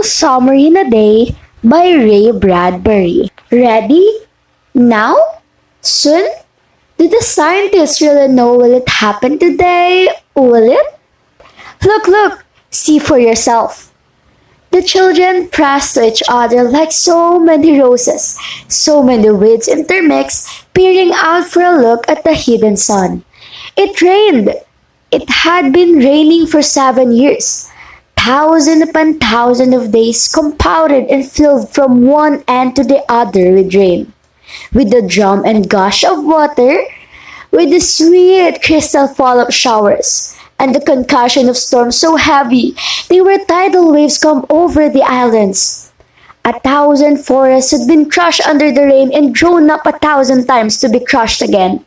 Summer in a Day by Ray Bradbury. Ready? Now? Soon? Do the scientists really know will it happen today? Will it? Look, see for yourself. The children pressed to each other like so many roses, so many weeds intermixed, peering out for a look at the hidden sun. It rained. It had been raining for 7 years. Thousand upon thousand of days compounded and filled from one end to the other with rain. With the drum and gush of water, with the sweet crystal fall of showers, and the concussion of storms so heavy they were tidal waves come over the islands. 1,000 forests had been crushed under the rain and drawn up 1,000 times to be crushed again.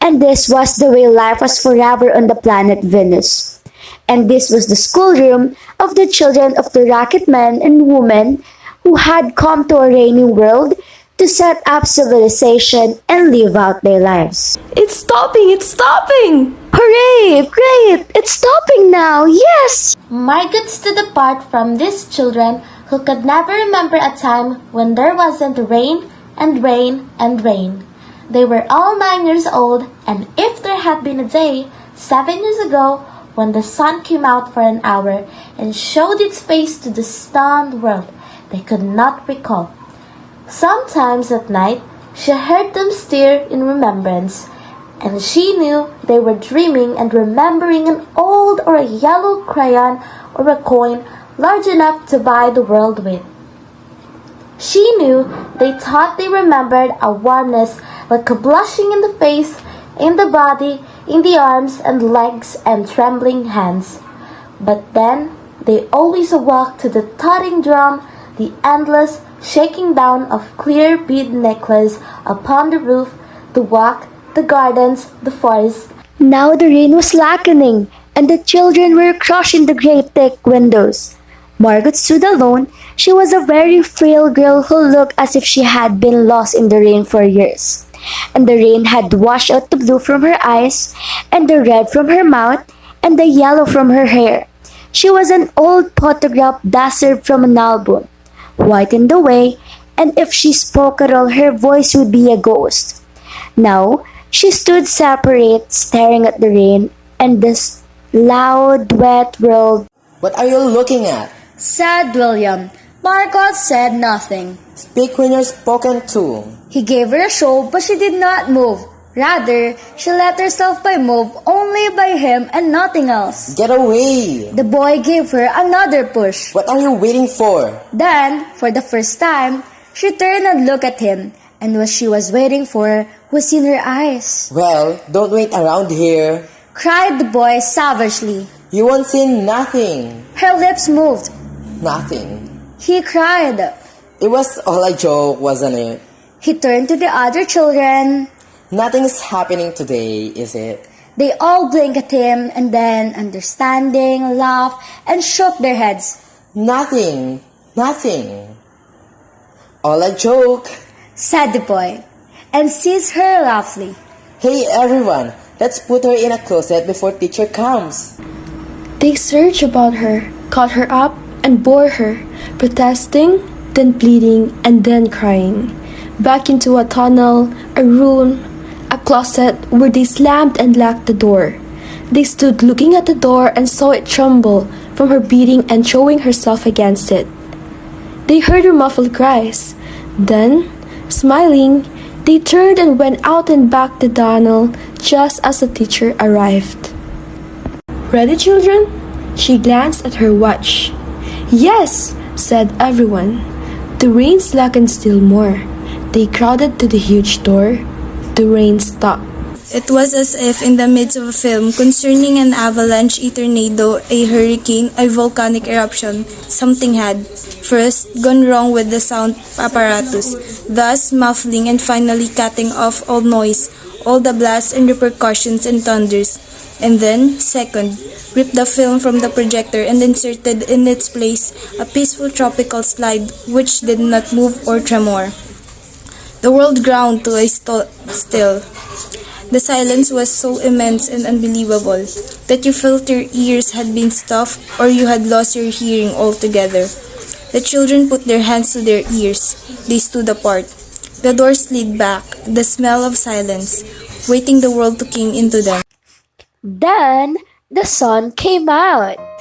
And this was the way life was forever on the planet Venus. And this was the schoolroom of the children of the rocket men and women who had come to a rainy world to set up civilization and live out their lives. It's stopping! It's stopping! Hooray! Great! It's stopping now! Yes! Margaret stood apart from these children who could never remember a time when there wasn't rain and rain and rain. They were all 9 years old, and if there had been a day 7 years ago when the sun came out for an hour and showed its face to the stunned world, they could not recall. Sometimes at night, she heard them stir in remembrance, and she knew they were dreaming and remembering an old or a yellow crayon or a coin large enough to buy the world with. She knew they thought they remembered a warmness like a blushing in the face, in the body, in the arms and legs and trembling hands. But then they always awoke to the thudding drum, the endless shaking down of clear bead necklace upon the roof, the walk, the gardens, the forest. Now the rain was slackening, and the children were crushing the great thick windows. Margaret stood alone. She was a very frail girl who looked as if she had been lost in the rain for years. And the rain had washed out the blue from her eyes, and the red from her mouth, and the yellow from her hair. She was an old photograph dusted from an album, whitened away, and if she spoke at all, her voice would be a ghost. Now, she stood separate, staring at the rain and this loud, wet world. What are you looking at? Said William. Margot said nothing. Speak when you're spoken to. He gave her a shove, but she did not move. Rather, she let herself be moved only by him and nothing else. Get away! The boy gave her another push. What are you waiting for? Then, for the first time, she turned and looked at him, and what she was waiting for was in her eyes. Well, don't wait around here, cried the boy savagely. You won't see nothing. Her lips moved. Nothing. He cried. It was all a joke, wasn't it? He turned to the other children. Nothing's happening today, is it? They all blinked at him and then, understanding, laughed and shook their heads. Nothing. All a joke, said the boy, and seized her roughly. Hey everyone, let's put her in a closet before teacher comes. They surged about her, caught her up, and bore her, protesting, then pleading, and then crying. Back into a tunnel, a room, a closet where they slammed and locked the door. They stood looking at the door and saw it tremble from her beating and throwing herself against it. They heard her muffled cries. Then, smiling, they turned and went out and back the tunnel just as the teacher arrived. Ready, children? She glanced at her watch. Yes, said everyone. The rain slackened still more. They crowded to the huge door. The rain stopped. It was as if in the midst of a film concerning an avalanche, a tornado, a hurricane, a volcanic eruption, something had, first, gone wrong with the sound apparatus, thus muffling and finally cutting off all noise, all the blasts and repercussions and thunders, and then, second, ripped the film from the projector and inserted in its place a peaceful tropical slide which did not move or tremor. The world ground to a still. The silence was so immense and unbelievable that you felt your ears had been stuffed or you had lost your hearing altogether. The children put their hands to their ears. They stood apart. The door slid back, the smell of silence, waiting the world to came into them. Then the sun came out.